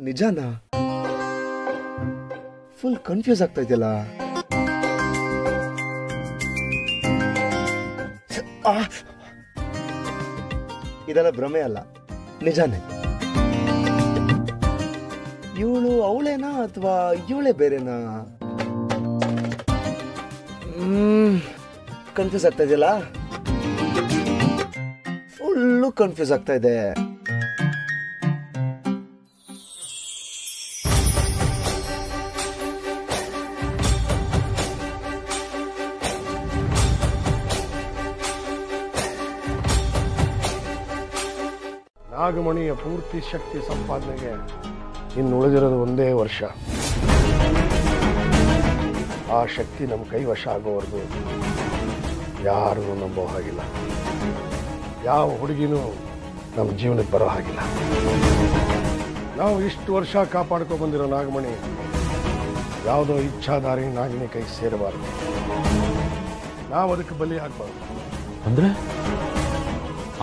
ನಿಜಾನಾ? Full confuse ಆಗ್ತಾ ಇದೆಯಲ್ಲ. ಇದೆಲ್ಲ ಭ್ರಮೆ ಅಲ್ಲ, ನಿಜಾನೇ. ಇವಳು ಅವಳೇನಾ ಅಥವಾ ಇವಳೇ ಬೇರೆನಾ? ಕನ್ಫ್ಯೂಸ್ ಆಗ್ತಾ ಇದೆಯಲ್ಲ, ಫುಲ್ಲು ಕನ್ಫ್ಯೂಸ್ ಆಗ್ತಾ ಇದೆ. ನಾಗಮಣಿಯ ಪೂರ್ತಿ ಶಕ್ತಿ ಸಂಪಾದನೆಗೆ ಇನ್ನು ಉಳಿದಿರೋದು ಒಂದೇ ವರ್ಷ. ಆ ಶಕ್ತಿ ನಮ್ಮ ಕೈವಶ ಆಗೋವರೆಗೂ ಯಾರೂ ನಂಬೋ ಹಾಗಿಲ್ಲ. ಯಾವ ಹುಡುಗಿನೂ ನಮ್ಮ ಜೀವನಕ್ಕೆ ಬರೋ ಹಾಗಿಲ್ಲ. ನಾವು ಇಷ್ಟು ವರ್ಷ ಕಾಪಾಡ್ಕೊ ಬಂದಿರೋ ನಾಗಮಣಿ ಯಾವುದೋ ಇಚ್ಛಾಧಾರಿ ನಾಗಿನಿ ಕೈ ಸೇರಬಾರದು. ನಾವು ಅದಕ್ಕೆ ಬಲಿ ಆಗ್ಬಾರ್ದು. ಅಂದ್ರೆ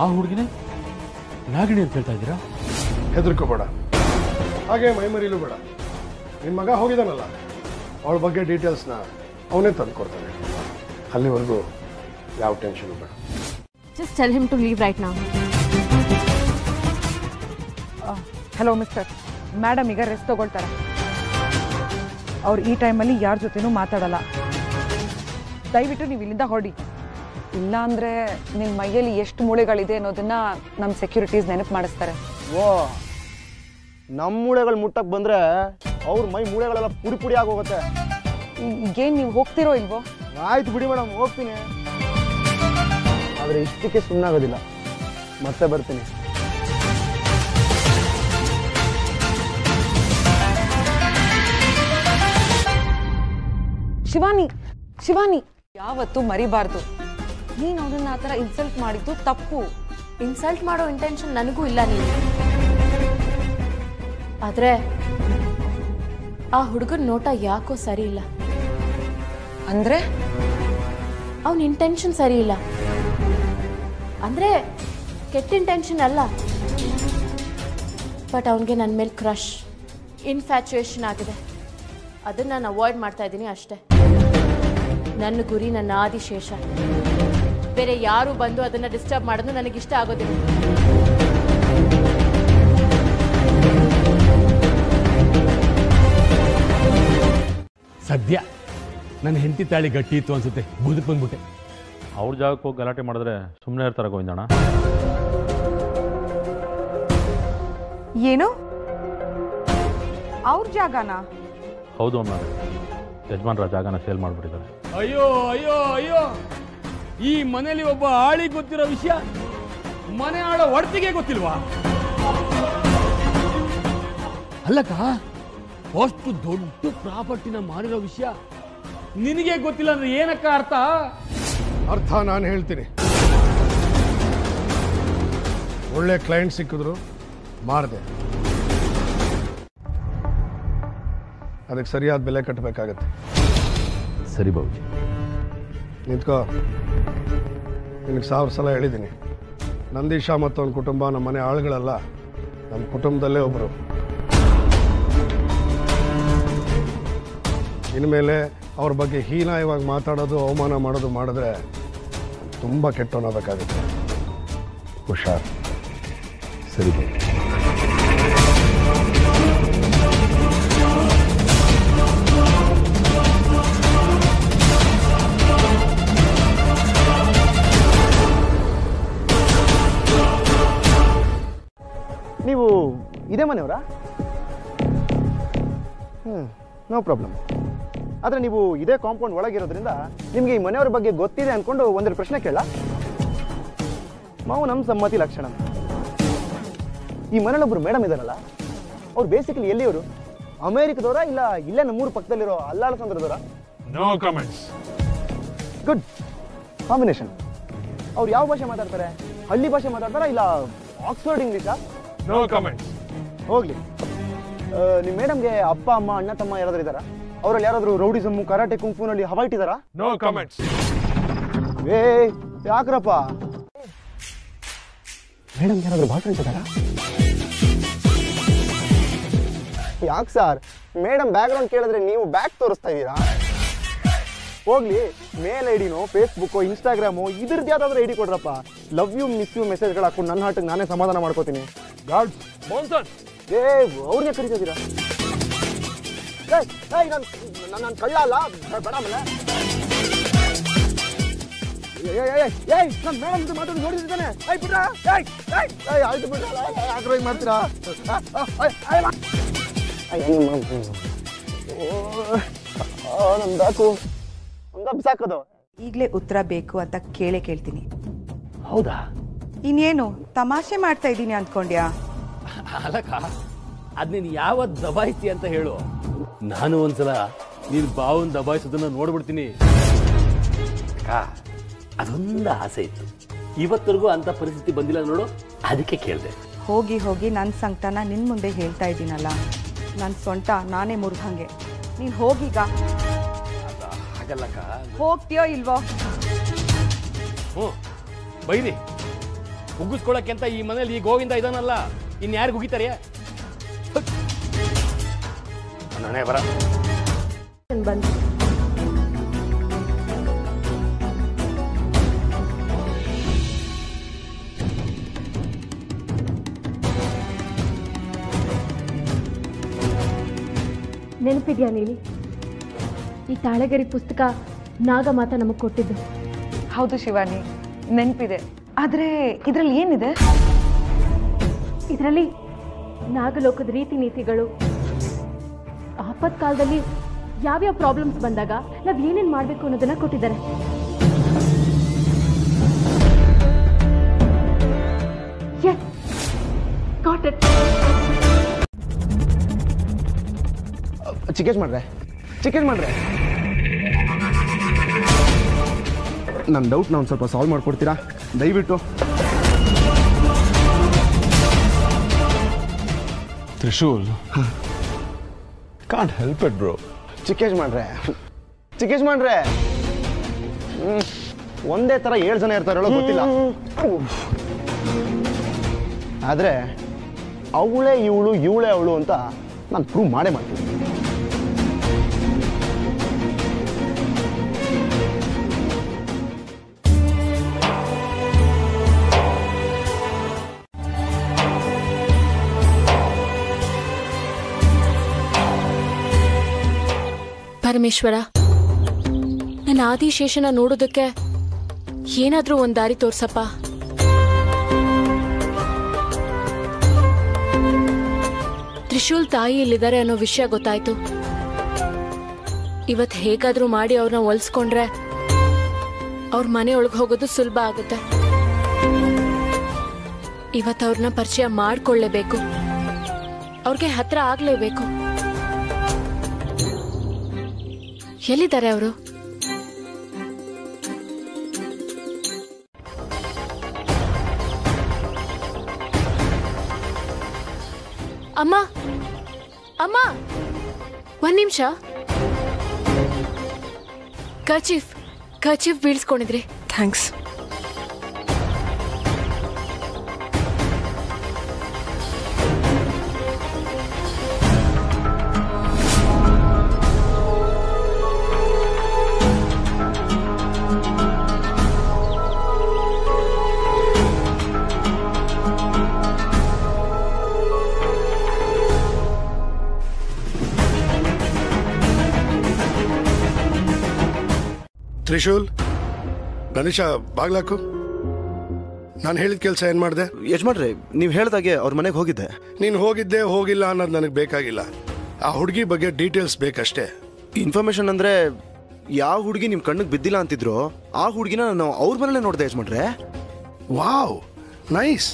ಆ ಹುಡುಗಿನೇ ನಾಗಿಣಿ ಅಂತ ಹೇಳ್ತಾ ಇದ್ದೀರಾ? ಹೆದರ್ಕೋಬೇಡ, ಹಾಗೆ ಮೈಮರಿಲೂ ಬೇಡ. ನಿಮ್ಮ ಮಗ ಹೋಗಿದ್ದಾನಲ್ಲ, ಅವಳ ಬಗ್ಗೆ ಡೀಟೇಲ್ಸ್ನ ಅವನೇ ತಂದು ಕೊಡ್ತಾನೆ. ಅಲ್ಲಿವರೆಗೂ ಯಾವ ಟೆನ್ಷನ್ ಬೇಡ. Just tell him to leave right now. Hello mister, madam ಈಗ ರೆಸ್ಟ್ ತಗೊಳ್ತಾರೆ. ಅವ್ರು ಈ ಟೈಮಲ್ಲಿ ಯಾರ ಜೊತೆನೂ ಮಾತಾಡಲ್ಲ. ದಯವಿಟ್ಟು ನೀವು ಇಲ್ಲಿಂದ ಹೊರಡಿ. ಇಲ್ಲ ಅಂದರೆ ನಿಮ್ಮ ಮೈಯಲ್ಲಿ ಎಷ್ಟು ಮೂಳೆಗಳಿದೆ ಅನ್ನೋದನ್ನ ನಮ್ಮ ಸೆಕ್ಯೂರಿಟೀಸ್ ನೆನಪು ಮಾಡಿಸ್ತಾರೆ. ಓ, ನಮ್ಮ ಮೂಳೆಗಳು ಮುಟ್ಟಕ್ಕೆ ಬಂದರೆ ಅವ್ರ ಮೈ ಮೂಳೆಗಳೆಲ್ಲ ಪುಡಿ ಪುಡಿ ಆಗೋಗುತ್ತೆ. ಈಗೇನು ನೀವು ಹೋಗ್ತಿರೋ ಇಲ್ವೋ? ಆಯ್ತು ಬಿಡಿ ಮೇಡಮ್, ಹೋಗ್ತೀನಿ. ಆದರೆ ಇಷ್ಟಕ್ಕೆ ಸುಮ್ಮನಾಗೋದಿಲ್ಲ, ಮತ್ತೆ ಬರ್ತೀನಿ. ಶಿವಾನಿ, ಶಿವಾನಿ, ಯಾವತ್ತೂ ಮರಿಬಾರ್ದು. ನೀನು ಅವನನ್ನ ಆ ಥರ ಇನ್ಸಲ್ಟ್ ಮಾಡಿದ್ದು ತಪ್ಪು. ಇನ್ಸಲ್ಟ್ ಮಾಡೋ ಇಂಟೆನ್ಷನ್ ನನಗೂ ಇಲ್ಲ. ನೀನು ಆದರೆ ಆ ಹುಡುಗನ ನೋಟ ಯಾಕೋ ಸರಿ ಇಲ್ಲ. ಅಂದರೆ ಅವನ ಇಂಟೆನ್ಷನ್ ಸರಿ ಇಲ್ಲ. ಅಂದರೆ ಕೆಟ್ಟ ಇಂಟೆನ್ಷನ್ ಅಲ್ಲ, ಬಟ್ ಅವನಿಗೆ ನನ್ನ ಮೇಲೆ ಕ್ರಶ್, ಇನ್ಫ್ಯಾಚುಯೇಷನ್ ಆಗಿದೆ. ಅದನ್ನು ನಾನು ಅವಾಯ್ಡ್ ಮಾಡ್ತಾ ಇದ್ದೀನಿ ಅಷ್ಟೇ. ನನ್ನ ಗುರಿ ನನ್ನ ಆದಿಶೇಷ. ಬೇರೆ ಯಾರು ಬಂದು ಅದನ್ನು ಡಿಸ್ಟರ್ಬ್ ಮಾಡೋದು ನನಗಿಷ್ಟ ಆಗೋದಿಲ್ಲ. ಸದ್ಯ ನನ್ನ ಹೆಂಡತಿ ತಾಳಿ ಗಟ್ಟಿ ಇತ್ತು ಅನ್ಸುತ್ತೆ, ಬುದಕ್ ಬಂದ್ಬಿಟ್ಟೆ. ಅವ್ರ ಜಾಗಕ್ಕೆ ಹೋಗಿ ಗಲಾಟೆ ಮಾಡಿದ್ರೆ ಸುಮ್ಮನೆ ಇರ್ತಾರೆ ಗೋವಿಂದಣ್ಣ. ಏನು ಅವ್ರ ಜಾಗನಾ? ಹೌದು ಅಮ್ಮ, ಯಜಮಾನ್ರ ಜಾಗನ ಸೇಲ್ ಮಾಡಿಬಿಟ್ಟಿದ್ದಾರೆ. ಅಯ್ಯೋ ಅಯ್ಯೋ ಅಯ್ಯೋ, ಈ ಮನೇಲಿ ಒಬ್ಬ ಆಳಿಗೆ ಗೊತ್ತಿರೋ ವಿಷಯ ಮನೆ ಆಳೋ ಒಡ್ತಿಗೆ ಗೊತ್ತಿಲ್ವಾ? ಅಲ್ಲಕ್ಕ, ಅಷ್ಟು ದೊಡ್ಡ ಪ್ರಾಪರ್ಟಿನ ಮಾರಿರೋ ವಿಷಯ ನಿನಗೆ ಗೊತ್ತಿಲ್ಲ ಅಂದ್ರೆ ಏನಕ್ಕ ಅರ್ಥ? ಅರ್ಥ ನಾನು ಹೇಳ್ತೀನಿ. ಒಳ್ಳೆ ಕ್ಲೈಂಟ್ ಸಿಕ್ಕಿದ್ರು ಮಾರದೆ, ಅದಕ್ಕೆ ಸರಿಯಾದ ಬೆಲೆ ಕಟ್ಟಬೇಕಾಗತ್ತೆ. ಸರಿ ಬಾಬುಜಿ, ನಿಂತ್ಕೋ. ನಿನಗೆ 1000 ಸಲ ಹೇಳಿದ್ದೀನಿ, ನಂದೀಶ ಮತ್ತು ಅವನ ಕುಟುಂಬ ನಮ್ಮ ಮನೆ ಆಳುಗಳಲ್ಲ, ನಮ್ಮ ಕುಟುಂಬದಲ್ಲೇ ಒಬ್ಬರು. ಇನ್ಮೇಲೆ ಅವ್ರ ಬಗ್ಗೆ ಹೀನಾಯವಾಗಿ ಮಾತಾಡೋದು, ಅವಮಾನ ಮಾಡೋದು ಮಾಡಿದ್ರೆ ತುಂಬ ಕೆಟ್ಟವನಾಗಬೇಕಾಗುತ್ತೆ. ಹುಷಾರ್. ಸರಿ ಬಾಬು. ನೀವು ಇದೇ ಮನೆಯವರಾ? No problem. ಆದರೆ ನೀವು ಇದೇ ಕಾಂಪೌಂಡ್ ಒಳಗಿರೋದ್ರಿಂದ ನಿಮಗೆ ಈ ಮನೆಯವರ ಬಗ್ಗೆ ಗೊತ್ತಿದೆ ಅಂದ್ಕೊಂಡು ಒಂದೆರಡು ಪ್ರಶ್ನೆ ಕೇಳ. ಮಾವು ನಮ್ಮ ಸಮ್ಮತಿ ಲಕ್ಷಣ. ಈ ಮನೇಲೊಬ್ಬರು ಮೇಡಮ್ ಇದ್ದಾರಲ್ಲ, ಅವ್ರು ಬೇಸಿಕಲಿ ಎಲ್ಲಿಯವರು? ಅಮೇರಿಕದವರ ಇಲ್ಲ ಇಲ್ಲೇ ನಮ್ಮೂರು ಪಕ್ಕದಲ್ಲಿರೋ ಅಲ್ಲಾಳಸಂದ್ರದವರ? No comments. Good combination. ಅವ್ರು ಯಾವ ಭಾಷೆ ಮಾತಾಡ್ತಾರೆ? ಹಳ್ಳಿ ಭಾಷೆ ಮಾತಾಡ್ತಾರಾ ಇಲ್ಲ ಆಕ್ಸ್ಫರ್ಡ್ ಇಂಗ್ಲೀಷಾ? No comments. ಹೋಗ್ಲಿ. ನಿಮ್ಮ ಮೇಡಮ್ಗೆ ಅಪ್ಪ ಅಮ್ಮ ಅಣ್ಣ ತಮ್ಮ ಯಾರಾದ್ರೂ ಇದ್ದಾರಾ? ಅವರಲ್ಲಿ ಯಾರಾದರೂ ರೌಡಿಸಮ್ಮು ಕರಾಟೆ ಕುಂಫುನಲ್ಲಿ ಹವಾ ಇಟ್ಟಿದ್ದಾರಾ? No comments. ಏ ಯಾಕ್ರಪ್ಪ, ಮೇಡಮ್ ಯಾರಾದರೂ ಬಾಯ್ ಫ್ರೆಂಡ್ಸ್ ಇದ್ದಾರಾ? ಯಾಕೆ ಸರ್ ಮೇಡಮ್ ಬ್ಯಾಕ್ಗ್ರೌಂಡ್ ಕೇಳಿದ್ರೆ ನೀವು ಬ್ಯಾಕ್ ತೋರಿಸ್ತಾ ಇದ್ದೀರಾ? ಹೋಗ್ಲಿ, ಮೇಲ್ ಐಡಿನೋ ಫೇಸ್ಬುಕ್ಕೋ ಇನ್ಸ್ಟಾಗ್ರಾಮು ಇದ್ರದ್ದು ಯಾವ್ದಾದ್ರು ಐಡಿ ಕೊಡ್ರಪ್ಪ. ಲವ್ ಯು ಮಿಸ್ ಯು ಮೆಸೇಜ್ಗಳು ಹಾಕೊಂಡು ನನ್ನ ಹಾಟಿಗೆ ನಾನೇ ಸಮಾಧಾನ ಮಾಡ್ಕೋತೀನಿ. ಗಾರ್ಡ್ಸ್ ಬೌನ್ಸರ್ ಅವ್ರನ್ನೇ ಕರೀತಿದ್ದೀರಾ? ನಾನು ಕಳ್ಳ ಅಲ್ಲ, ಬೇಡ ಆಮೇಲೆ. ನಾನು ಮೇಡಮ್ ಮಾತಾಡಿ ನೋಡಿದ್ದಾನೆ. ಆಯ್ತು ಬಿಡ್ರ, ಯಾಕ್ರೋ ಹಿಂಗೆ ಮಾಡ್ತೀರಾ? ನಮ್ದಾಕು ಸಾಕೋದು. ಈಗಲೇ ಉತ್ತರ ಬೇಕು ಅಂತ ಕೇಳ್ತೀನಿ. ಹೌದಾ? ಇನ್ನೇನು ತಮಾಷೆ ಮಾಡ್ತಾ ಇದ್ದೀನಿ ಅಂದ್ಕೊಂಡ್ಯಾ? ಅಲ್ಲಕ್ಕ, ಅದ್ ನೀನು ಯಾವತ್ತು ದಬಾಯಿಸ್ತಿ ಅಂತ ಹೇಳು. ನಾನು ಒಂದ್ಸಲ ನೀನು ಬಾವನ್ ದಬಾಯಿಸೋದನ್ನ ನೋಡ್ಬಿಡ್ತೀನಿ. ಅದೊಂದು ಆಸೆ ಇತ್ತು, ಇವತ್ತರೆಗೂ ಅಂತ ಪರಿಸ್ಥಿತಿ ಬಂದಿಲ್ಲ ನೋಡು, ಅದಕ್ಕೆ ಕೇಳಿದೆ. ಹೋಗಿ ಹೋಗಿ ನನ್ನ ಸಂಕಟನ ನಿನ್ನ ಮುಂದೆ ಹೇಳ್ತಾ ಇದ್ದೀನಲ್ಲ, ನನ್ನ ಸೊಂಟ ನಾನೇ ಮುರಿದಂಗೆ. ನೀನು ಹೋಗೀಗ. ಹಾಗಲ್ಲಕ್ಕ. ಹೋಗ್ತೀಯೋ ಇಲ್ವೋ? ಬೈದಿ ಮುಗಿಸ್ಕೊಳಕ್ಕೆ ಅಂತ ಈ ಮನೇಲಿ ಈ ಗೋವಿಂದ ಇದಾನಲ್ಲ, ಇನ್ಯಾರು ಮುಗಿತಾರೆ? ನಾನೇ ಬರ ಬಂದು ನೆನಪಿದ್ಯಾ ನೀಲಿ? ಈ ತಾಳೆಗರಿ ಪುಸ್ತಕ ನಾಗಮಾತ ನಮಗೆ ಕೊಟ್ಟಿದ್ದು. ಹೌದು ಶಿವಾನಿ, ನೆನಪಿದೆ. ಆದರೆ ಇದರಲ್ಲಿ ಏನಿದೆ? ಇದರಲ್ಲಿ ನಾಗಲೋಕದ ರೀತಿ ನೀತಿಗಳು, ಆಪತ್ಕಾಲದಲ್ಲಿ ಯಾವ್ಯಾವ ಪ್ರಾಬ್ಲಮ್ಸ್ ಬಂದಾಗ ನಾವು ಏನೇನು ಮಾಡಬೇಕು ಅನ್ನೋದನ್ನ ಕೊಟ್ಟಿದ್ದಾರೆ. S, got it. ಚಿಕೇಜ್ ಮಾಡ್ರೆ ನನ್ನ ಡೌಟ್ನ ಒಂದು ಸ್ವಲ್ಪ ಸಾಲ್ವ್ ಮಾಡ್ಕೊಡ್ತೀರಾ ದಯವಿಟ್ಟು? Trishul, can't help it bro. ಚಿಕೇಜ್ ಮಾಡ್ರೆ ಒಂದೇ ಥರ 7 ಜನ ಇರ್ತಾರೋ ಗೊತ್ತಿಲ್ಲ, ಆದರೆ ಅವಳೇ ಇವಳೇ ಅವಳು ಅಂತ ನಾನು ಪ್ರೂವ್ ಮಾಡೇ ಮಾಡ್ತೀನಿ. ಪರಮೇಶ್ವರ, ನನ್ನ ಆದಿಶೇಷನ ನೋಡೋದಕ್ಕೆ ಏನಾದ್ರೂ ಒಂದು ದಾರಿ ತೋರ್ಸಪ್ಪ. ತ್ರಿಶೂಲ್ ತಾಯಿ ಇಲ್ಲಿದ್ದಾರೆ ಅನ್ನೋ ವಿಷಯ ಗೊತ್ತಾಯ್ತು. ಇವತ್ತು ಹೇಗಾದ್ರೂ ಮಾಡಿ ಅವ್ರನ್ನ ಒಲಿಸ್ಕೊಂಡ್ರೆ ಅವ್ರ ಮನೆ ಒಳಗೆ ಹೋಗೋದು ಸುಲಭ ಆಗುತ್ತೆ. ಇವತ್ತು ಅವ್ರನ್ನ ಪರಿಚಯ ಮಾಡ್ಕೊಳ್ಳೇಬೇಕು, ಅವ್ರಿಗೆ ಹತ್ರ ಆಗ್ಲೇಬೇಕು. ಎಲ್ಲಿದ್ದಾರೆ ಅವರು? ಅಮ್ಮ, ಒಂದ್ ನಿಮಿಷ. ಕರ್ಚೀಫ್ ಬೀಳ್ಸ್ಕೊಂಡಿದ್ರಿ. ಥ್ಯಾಂಕ್ಸ್. ತ್ರಿಶೂಲ್, ಗಣೇಶ ಬಾಗ್ಲಾಕು. ನಾನು ಹೇಳಿದ ಕೆಲಸ ಏನು ಮಾಡಿದೆ? ಯಜಮಾನ್ರೆ, ನೀವು ಹೇಳ್ದಾಗೆ ಅವ್ರ ಮನೆಗೆ ಹೋಗಿದ್ದೆ. ನೀನು ಹೋಗಿದ್ದೆ ಹೋಗಿಲ್ಲ ಅನ್ನೋದು ನನಗೆ ಬೇಕಾಗಿಲ್ಲ. ಆ ಹುಡುಗಿ ಬಗ್ಗೆ ಡೀಟೇಲ್ಸ್ ಬೇಕಷ್ಟೇ. ಇನ್ಫಾರ್ಮೇಶನ್ ಅಂದರೆ ಯಾವ ಹುಡುಗಿ ನಿಮ್ಮ ಕಣ್ಣಿಗೆ ಬಿದ್ದಿಲ್ಲ ಅಂತಿದ್ರು ಆ ಹುಡುಗಿನ ನಾನು ಅವ್ರ ಮನೇಲೆ ನೋಡಿದೆ ಯಜಮಾನ್ರೆ. Wow, nice.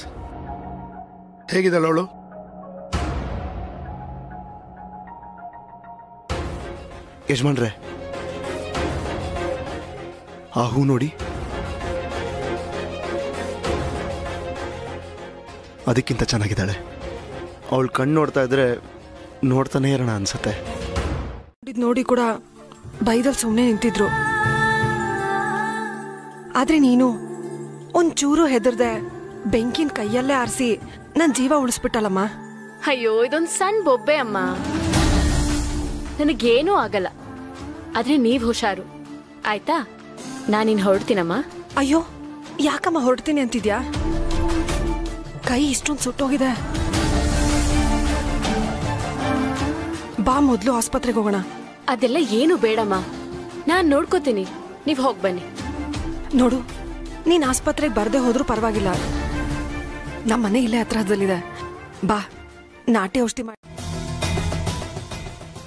ಹೇಗಿದ್ದಾಳೆ ಅವಳು? ಯಜಮಾನ್ರೆ, ಆ ಹೂ ನೋಡಿ, ಅದಕ್ಕಿಂತ ಚೆನ್ನಾಗಿದ್ದಾಳೆ. ಅವಳು ಕಣ್ಣು ನೋಡ್ತಾ ಇದ್ರೆ ನೋಡ್ತಾನೆ ಇರೋಣ ಅನ್ಸತ್ತೆ. ನೋಡಿ ಕೂಡ ಬೈದಲ್ಲಿ ಸುಮ್ಮನೆ ನಿಂತಿದ್ರು. ಆದ್ರೆ ನೀನು ಒಂಚೂರು ಹೆದರ್ದೆ ಬೆಂಕಿನ ಕೈಯಲ್ಲೇ ಆರಿಸಿ ನನ್ನ ಜೀವ ಉಳಿಸ್ಬಿಟ್ಟಲ್ಲಮ್ಮ. ಅಯ್ಯೋ, ಇದೊಂದು ಸಣ್ಣ ಬೊಬ್ಬೆ ಅಮ್ಮ. ನನಗೇನೂ ಆಗಲ್ಲ. ಆದ್ರೆ ನೀವ್ ಹುಷಾರು ಆಯ್ತಾ? ನಾನಿನ್ ಹೊರಡ್ತೀನಮ್ಮ. ಅಯ್ಯೋ, ಯಾಕಮ್ಮ ಹೊರಡ್ತೀನಿ ಅಂತಿದ್ಯಾ? ಕೈ ಇಷ್ಟೊಂದು ಸುಟ್ಟೋಗಿದೆ. ಬಾ, ಮೊದ್ಲು ಆಸ್ಪತ್ರೆಗೆ ಹೋಗೋಣ. ಅದೆಲ್ಲ ಏನು ಬೇಡಮ್ಮ, ನಾನ್ ನೋಡ್ಕೋತೀನಿ. ನೀವ್ ಹೋಗ್ ಬನ್ನಿ. ನೋಡು, ನೀನ್ ಆಸ್ಪತ್ರೆಗೆ ಬರ್ದೆ ಹೋದ್ರೂ ಪರವಾಗಿಲ್ಲ. ನಮ್ಮ ಮನೆ ಇಲ್ಲೇ ಹತ್ರದಲ್ಲಿದೆ. ಬಾ, ನಾಟಿ ಔಷಧಿ ಮಾಡಿ,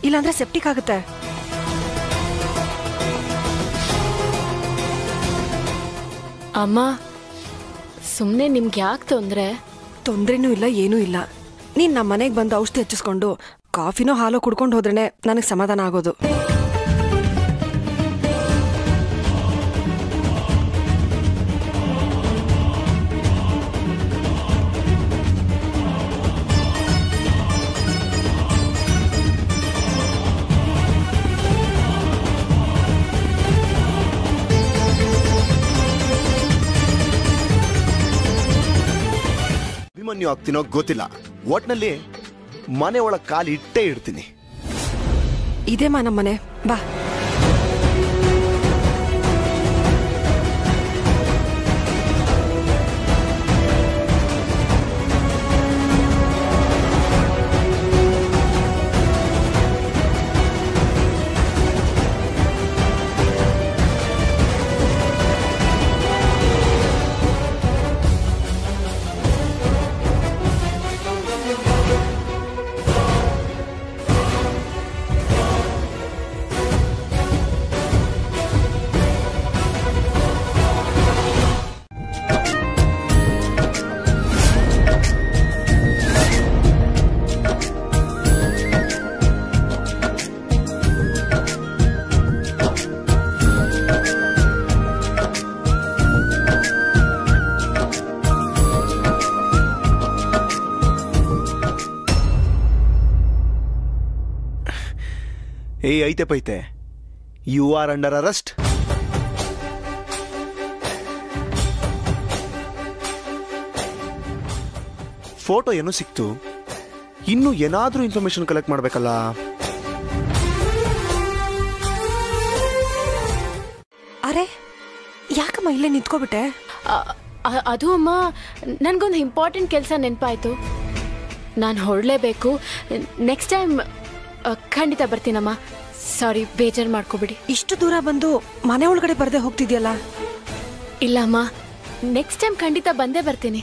ಇಲ್ಲಾಂದ್ರೆ ಸೆಪ್ಟಿಕ್ ಆಗುತ್ತೆ. ಅಮ್ಮ, ಸುಮ್ನೆ ನಿಮ್ಗೆ ಯಾಕೆ ತೊಂದ್ರೆ? ತೊಂದ್ರೆನೂ ಇಲ್ಲ, ಏನೂ ಇಲ್ಲ. ನೀನ್ ನಮ್ಮ ಮನೆಗೆ ಬಂದು ಔಷಧಿ ಹಚ್ಚಿಸ್ಕೊಂಡು ಕಾಫಿನೋ ಹಾಲೋ ಕುಡ್ಕೊಂಡು ಹೋದ್ರೇನೆ ನನಗೆ ಸಮಾಧಾನ ಆಗೋದು. ಅಭಿಮನ್ಯು ಆಗ್ತೀನೋ ಗೊತ್ತಿಲ್ಲ, ಒಟ್ನಲ್ಲಿ ಮನೆ ಒಳಗೆ ಕಾಲು ಇಟ್ಟೇ ಇಡ್ತೀನಿ. ಇದೇ ನಮ್ಮ ಮನೆ, ಬಾ. ಐತೆ ಪೈತೆ, you are under arrest. Photo ಏನೋ ಸಿಕ್ತು, ಇನ್ನು ಏನಾದ್ರೂ ಇನ್ಫಾರ್ಮೇಶನ್ ಕಲೆಕ್ಟ್ ಮಾಡ್ಬೇಕಲ್ಲ. ಅರೆ, ಯಾಕಮ್ಮ ಇಲ್ಲೇ ನಿಂತ್ಕೋಬಿಟ್ಟೆ? ಅದು ಅಮ್ಮ, ನನ್ಗೊಂದು ಇಂಪಾರ್ಟೆಂಟ್ ಕೆಲಸ ನೆನಪಾಯ್ತು. ನಾನು ಹೊರಡಲೇಬೇಕು. ನೆಕ್ಸ್ಟ್ ಟೈಮ್ ಖಂಡಿತ ಬರ್ತೀನಮ್ಮ. ಸಾರಿ, ಬೇಜಾರು ಮಾಡ್ಕೋಬಿಡಿ. ಇಷ್ಟು ದೂರ ಬಂದು ಮನೆ ಒಳಗಡೆ ಬರ್ದೆ ಹೋಗ್ತಿದ್ಯಲ್ಲ? ಇಲ್ಲಮ್ಮ, ನೆಕ್ಸ್ಟ್ ಟೈಮ್ ಖಂಡಿತ ಬಂದೇ ಬರ್ತೀನಿ.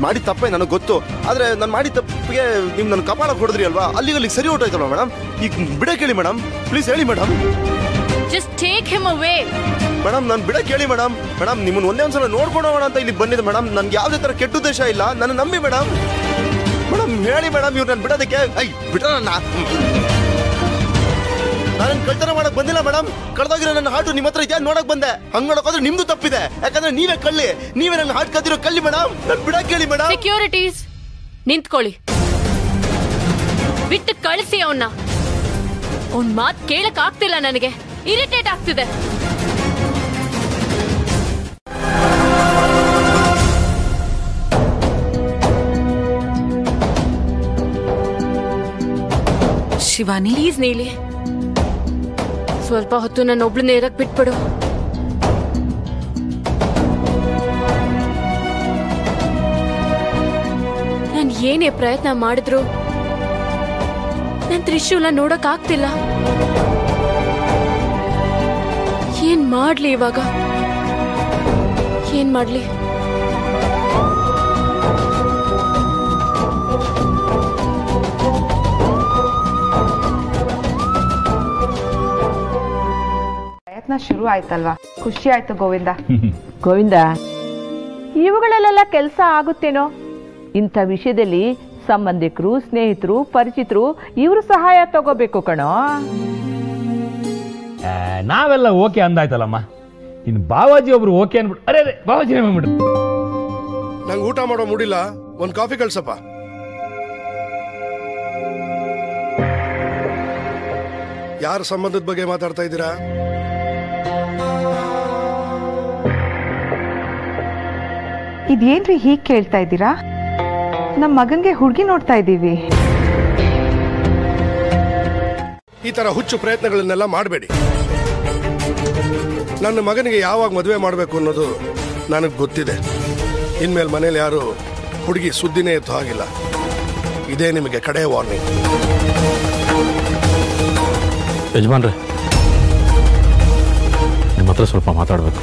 ಮಾಡಿ ತಪ್ಪೇ ನನಗೆ ಗೊತ್ತು, ಆದ್ರೆ ನಾನು ಮಾಡಿ ತಪ್ಪಿಗೆ ನೀವು ನನ್ನ ಕಪಾಳ ಹೊಡೆದ್ರಿ ಅಲ್ವಾ, ಅಲ್ಲಿಗೆ ಸರಿ ಹೊಟ್ಟೋಯ್ತಲ್ವಾ ಮೇಡಮ್? ಈಗ ಬಿಡಕ್ಕೆ ಹೇಳಿ ಮೇಡಮ್, ಪ್ಲೀಸ್ ಹೇಳಿ madam. Just take him away. Madam ನಾನು ಬಿಡಕ್ಕೆ ಹೇಳಿ ಮೇಡಮ್. ಮೇಡಮ್ ನಿಮ್ಮನ್ನು ಒಂದೇ ಒಂದ್ಸಲ ನೋಡ್ಕೊಂಡು ಹೋಗೋಣ ಅಂತ ಇಲ್ಲಿ ಬಂದಿದೆ ಮೇಡಮ್. ನನ್ಗೆ ಯಾವುದೇ ತರ ಕೆಟ್ಟ ಉದ್ದೇಶ ಇಲ್ಲ, ನನ್ನ ನಂಬಿ ಮೇಡಮ್. ಮೇಡಮ್ ಹೇಳಿ ಮೇಡಮ್, ಇವ್ರು ನಾನು ಬಿಡೋದಕ್ಕೆ ಬಿಡ ನನ್ನ ನಾನು ಕಳ್ತನ ಮಾಡಕ್ ಬಂದಿಲ್ಲ ಮೇಡಮ್. ಕಳೆದೋಗಿರೋ ನನ್ನ ಹಾಟು ನಿಮ್ಮ ಹತ್ರ ಇದೆಯಾ ನೋಡಕ್ ಬಂದೆ. ಹಂಗ್ ನೋಡೋಕೋದ್ರೆ ನಿಮ್ದು ತಪ್ಪಿದೆ. ಯಾಕಂದ್ರೆ ನೀವೇ ಕಳ್ಳಿ, ನೀವೇ ನನ್ನ ಹಾಟ್ ಕದ್ದಿರೋ ಕಳ್ಳಿ ಮೇಡಮ್. ನನ್ ಬಿಡಕ್ ಹೇಳಿ ಮೇಡಮ್. ಸೆಕ್ಯೂರಿಟೀಸ್ ನಿಂತ್ಕೊಳ್ಳಿ, ಬಿಟ್ಟು ಕಳಿಸಿ ಅವನ್ನ. ಅವ್ನ್ ಮಾತ್ ಕೇಳಕ್ ಆಗ್ತಿಲ್ಲ ನನಗೆ, ಇರಿಟೇಟ್ ಆಗ್ತಿದೆ. ಶಿವಾನಿ ಪ್ಲೀಸ್ ನೀಲಿ, ಸ್ವಲ್ಪ ಹೊತ್ತು ನನ್ನ ಒಬ್ಳನ್ನೇ ಇರಕ್ ಬಿಟ್ಬಿಡು. ನಾನು ಏನೇ ಪ್ರಯತ್ನ ಮಾಡಿದ್ರು ನನ್ ತ್ರಿಶೂಲ ನೋಡಕ್ ಆಗ್ತಿಲ್ಲ. ಏನ್ ಮಾಡ್ಲಿ ಇವಾಗ, ಏನ್ ಮಾಡ್ಲಿ? ಪ್ರಯತ್ನ ಶುರು ಆಯ್ತಲ್ವಾ, ಖುಷಿ ಆಯ್ತು ಗೋವಿಂದ. ಗೋವಿಂದ, ಇವುಗಳಲ್ಲೆಲ್ಲ ಕೆಲಸ ಆಗುತ್ತೇನೋ? ಇಂಥ ವಿಷಯದಲ್ಲಿ ಸಂಬಂಧಿಕರು, ಸ್ನೇಹಿತರು, ಪರಿಚಿತರು ಇವರು ಸಹಾಯ ತಗೋಬೇಕು ಕಣೋ. ನಾವೆಲ್ಲ ಓಕೆ ಅಂದಾಯ್ತಲ್ಲಮ್ಮ, ಇನ್ನು ಬಾವಾಜಿ ಒಬ್ರು ಓಕೆ ಅನ್ಬಿಟ್ಟು ಅರೆ ಬಾವಾಜಿನೇ ಬಂದ್ಬಿಟ್ರು. ನಂಗೆ ಊಟ ಮಾಡೋ ಮೂಡಿಲ್ಲ, ಒಂದು ಕಾಫಿ ಕಳ್ಸಪ್ಪ. ಯಾರ ಸಂಬಂಧದ ಬಗ್ಗೆ ಮಾತಾಡ್ತಾ ಇದ್ದೀರಾ? ಇದೇನ್ರಿ ಹೀಗ್ ಕೇಳ್ತಾ ಇದ್ದೀರಾ? ನಮ್ಮ ಮಗನ್ಗೆ ಹುಡುಗಿ ನೋಡ್ತಾ ಇದ್ದೀವಿ. ಈ ತರ ಹುಚ್ಚು ಪ್ರಯತ್ನಗಳನ್ನೆಲ್ಲ ಮಾಡಬೇಡಿ. ನನ್ನ ಮಗನಿಗೆ ಯಾವಾಗ ಮದುವೆ ಮಾಡಬೇಕು ಅನ್ನೋದು ನನಗೆ ಗೊತ್ತಿದೆ. ಇನ್ಮೇಲೆ ಮನೇಲಿ ಯಾರು ಹುಡುಗಿ ಸುದ್ದಿನೇ ಎತ್ತು ಹಾಗಿಲ್ಲ. ಇದೇ ನಿಮಗೆ ಕಡೆ ವಾರ್ನಿಂಗ್. ಯಜಮಾನ್ರೆ, ನಿಮ್ಮ ಹತ್ರ ಸ್ವಲ್ಪ ಮಾತಾಡಬೇಕು.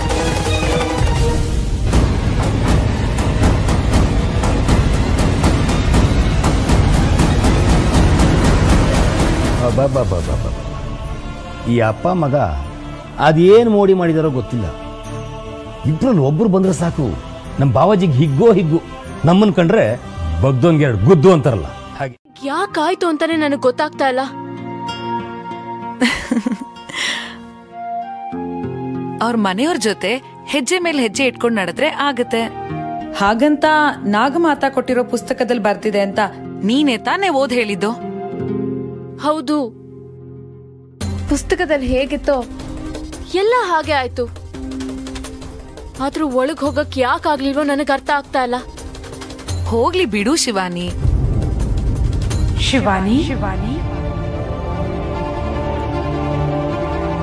ಈ ಅಪ್ಪ ಮಗ ಅದೇನು ಮೋಡಿ ಮಾಡಿದಾರೋ ಗೊತ್ತಿಲ್ಲ. ಇಬ್ರಲ್ಲಿ ಒಬ್ರು ಬಂದ್ರೆ ಸಾಕು, ನಮ್ಮ ಬಾವಾಜಿಗೆ ಹಿಗ್ಗು, ನಮ್ಮನ್ ಕಂಡ್ರೆ ಬಗ್ದೋನ್ಗೆ ಎರಡು ಗುದ್ದು ಅಂತಾರಲ್ಲ ಹಾಗೆ. ಯಾಕಾಯ್ತು ಅಂತಾನೆ ನನಗೆ ಗೊತ್ತಾಗ್ತಾ ಇಲ್ಲ. ಅವ್ರ ಮನೆಯವ್ರ ಜೊತೆ ಹೆಜ್ಜೆ ಮೇಲೆ ಹೆಜ್ಜೆ ಇಟ್ಕೊಂಡು ನಡೆದ್ರೆ ಆಗತ್ತೆ. ಹಾಗಂತ ನಾಗಮಾತಾ ಕೊಟ್ಟಿರೋ ಪುಸ್ತಕದಲ್ಲಿ ಬರ್ತಿದೆ ಅಂತ ನೀನೇ ತಾನೇ ಓದ್ ಹೇಳಿದ್ದು? ಹೌದು, ಪುಸ್ತಕದಲ್ಲಿ ಹೇಗಿತ್ತೋ ಎಲ್ಲ ಹಾಗೆ ಆಯ್ತು. ಆದ್ರೂ ಒಳಗ್ ಹೋಗಕ್ ಯಾಕಾಗ್ಲಿಲ್ವೋ ನನಗೆ ಅರ್ಥ ಆಗ್ತಾ ಇಲ್ಲ. ಹೋಗ್ಲಿ ಬಿಡು ಶಿವಾನಿ. ಶಿವಾನಿ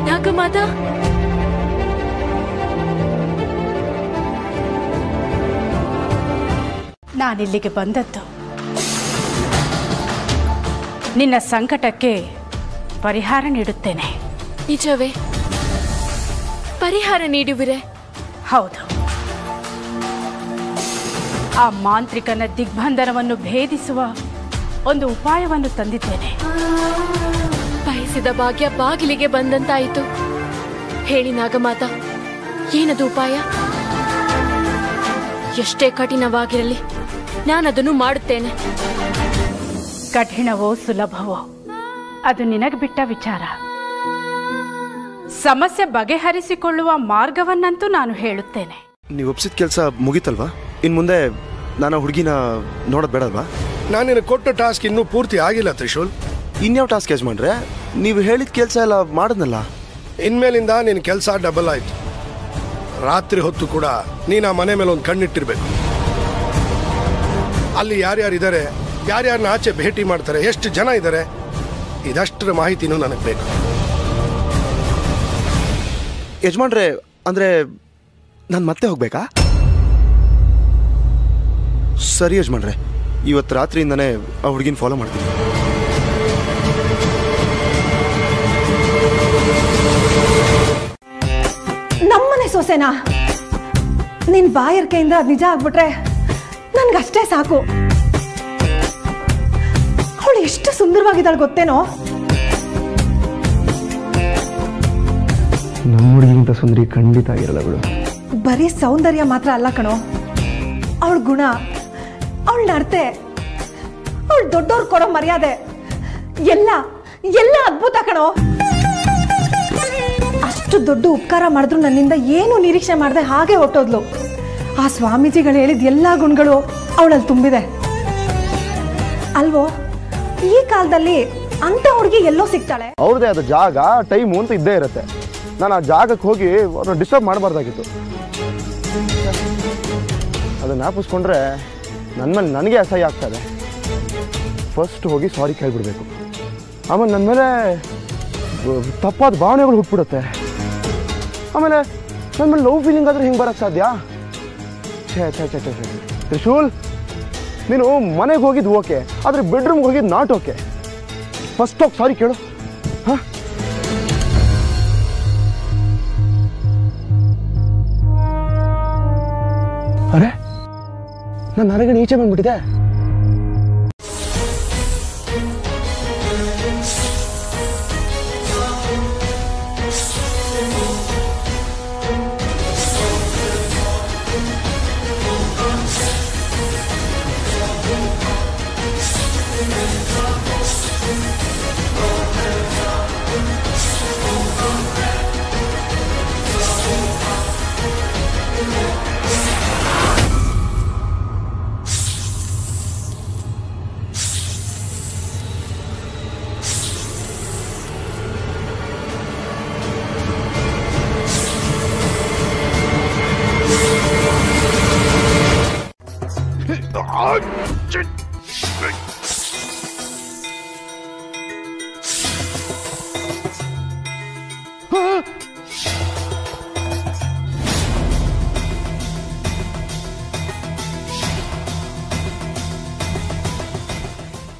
ನಾಗಮಾತಾ, ನಾನಿಲ್ಲಿಗೆ ಬಂದದ್ದು ನಿನ್ನ ಸಂಕಟಕ್ಕೆ ಪರಿಹಾರ ನೀಡುತ್ತೇನೆ. ನಿಜವೇ? ಪರಿಹಾರ ನೀಡುವಿರೆ? ಹೌದು. ಆ ಮಾಂತ್ರಿಕನ ದಿಗ್ಬಂಧನವನ್ನು ಭೇದಿಸುವ ಒಂದು ಉಪಾಯವನ್ನು ತಂದಿದ್ದೇನೆ. ಬಯಸಿದ ಭಾಗ್ಯ ಬಾಗಿಲಿಗೆ ಬಂದಂತಾಯಿತು. ಹೇಳಿ ನಾಗಮಾತಾ, ಏನದು ಉಪಾಯ? ಎಷ್ಟೇ ಕಠಿಣವಾಗಿರಲಿ ನಾನದನ್ನು ಮಾಡುತ್ತೇನೆ. ಕಠಿಣವೋ ಸುಲಭವೋ ಅದು ನಿನಗೆ ಬಿಟ್ಟ ವಿಚಾರ. ಸಮಸ್ಯೆ ಬಗೆಹರಿಸಿಕೊಳ್ಳುವ ಮಾರ್ಗವನ್ನಂತೂ ನಾನು ಹೇಳುತ್ತೇನೆ. ನೀವು ಒಪ್ಸಿದ ಕೆಲಸ ಮುಗಿತಲ್ವಾ? ಇನ್ ಮುಂದೆ ನಾನು ಹುಡುಗಿನ ನೋಡೋದು ಬೇಡಲ್ವಾ? ನಾನು ಕೊಟ್ಟ ಟಾಸ್ಕ್ ಇನ್ನೂ ಪೂರ್ತಿ ಆಗಿಲ್ಲ ತ್ರಿಶೂಲ್. ಇನ್ಯಾವ ಟಾಸ್ಕ್ ಯಜಮಾನ್ರೆ? ನೀವು ಹೇಳಿದ ಕೆಲಸ ಎಲ್ಲ ಮಾಡಿದ್ನಲ್ಲ. ಇನ್ಮೇಲಿಂದ ನಿನ್ನ ಕೆಲಸ ಡಬಲ್ ಆಯ್ತು. ರಾತ್ರಿ ಹೊತ್ತು ಕೂಡ ನೀನು ಆ ಮನೆ ಮೇಲೆ ಒಂದು ಕಣ್ಣಿಟ್ಟಿರ್ಬೇಕು. ಅಲ್ಲಿ ಯಾರ್ಯಾರಿದ್ದಾರೆ, ಯಾರ್ಯಾರನ್ನ ಆಚೆ ಭೇಟಿ ಮಾಡ್ತಾರೆ, ಎಷ್ಟು ಜನ ಇದ್ದಾರೆ, ಇದಷ್ಟರ ಮಾಹಿತಿನೂ ನನಗೆ ಬೇಕು. ಯಜಮಾನ್ರೆ, ಅಂದ್ರೆ ನಾನು ಮತ್ತೆ ಹೋಗ್ಬೇಕಾ? ಸರಿ ಯಜಮಾನ್ರೆ, ಇವತ್ತು ರಾತ್ರಿಯಿಂದನೇ ಆ ಹುಡುಗಿನ ಫಾಲೋ ಮಾಡ್ತೀನಿ. ನಮ್ಮನೆ ಸೊಸೆನಾ? ನಿನ್ ಬಾಯರ್ಕೆಯಿಂದ ಅದು ನಿಜ ಆಗ್ಬಿಟ್ರೆ ನನ್ಗಷ್ಟೇ ಸಾಕು. ಅವಳು ಎಷ್ಟು ಸುಂದರವಾಗಿದ್ದಾಳೆ ಗೊತ್ತೇನೋ? ನಮ್ಮ ಹುಡುಗಿಗಿಂತ ಸುಂದರಿ ಖಂಡಿತ ಆಗಿರಲ್ಲ ಬಿಡು. ಬರೀ ಸೌಂದರ್ಯ ಮಾತ್ರ ಅಲ್ಲ ಕಣೋ, ಅವಳ ಗುಣ, ಅವಳ ನಡತೆ, ಅವಳು ದೊಡ್ಡವ್ರು ಕೊಡೋ ಮರ್ಯಾದೆ ಎಲ್ಲ ಎಲ್ಲ ಅದ್ಭುತ ಕಣೋ. ಅಷ್ಟು ದೊಡ್ಡ ಉಪಕಾರ ಮಾಡಿದ್ರು ನನ್ನಿಂದ ಏನು ನಿರೀಕ್ಷೆ ಮಾಡದೆ ಹಾಗೆ ಹೊಟ್ಟೋದ್ಲು. ಆ ಸ್ವಾಮೀಜಿಗಳು ಹೇಳಿದ ಎಲ್ಲ ಗುಣಗಳು ಅವಳಲ್ಲಿ ತುಂಬಿದೆ ಅಲ್ವೋ? ಈ ಕಾಲದಲ್ಲಿ ಅಂತ ಹುಡುಗಿ ಎಲ್ಲೋ ಸಿಗ್ತಾಳೆ? ಅವ್ರದೇ ಆದ ಜಾಗ ಟೈಮು ಅಂತ ಇದ್ದೇ ಇರುತ್ತೆ. ನಾನು ಆ ಜಾಗಕ್ಕೆ ಹೋಗಿ ಅವ್ರನ್ನ ಡಿಸ್ಟರ್ಬ್ ಮಾಡಬಾರ್ದಾಗಿತ್ತು. ಅದನ್ನ ಜ್ಞಾಪಿಸ್ಕೊಂಡ್ರೆ ನನ್ನ ಮೇಲೆ ನನಗೆ ಅಸಹ್ಯ ಆಗ್ತದೆ. ಫಸ್ಟ್ ಹೋಗಿ ಸಾರಿ ಕೇಳ್ಬಿಡ್ಬೇಕು. ಆಮೇಲೆ ನನ್ನ ಮೇಲೆ ತಪ್ಪಾದ ಭಾವನೆಗಳು ಹುಟ್ಬಿಡುತ್ತೆ. ಆಮೇಲೆ ನನ್ನ ಮೇಲೆ ಲವ್ ಫೀಲಿಂಗ್ ಆದ್ರೆ ಹಿಂಗೆ ಬರೋಕ್ಕೆ ಸಾಧ್ಯ? ಛೇ ಛೇ ಛೇ ಛೇ ಛೇ ತ್ರಿಶೂಲ್, ನೀನು ಮನೆಗೆ ಹೋಗಿದ್ದು ಓಕೆ, ಆದರೆ ಬೆಡ್ರೂಮ್ಗೆ ಹೋಗಿದ್ದು ನಾಟ್ ಓಕೆ. ಫಸ್ಟ್ ಹೋಗಿ ಸಾರಿ ಕೇಳು. ಹಾಂ, ಅರೆ ನನ್ನ ನಾಗಮಣಿ ಈಚೆ ಬಂದ್ಬಿಟ್ಟಿದೆ.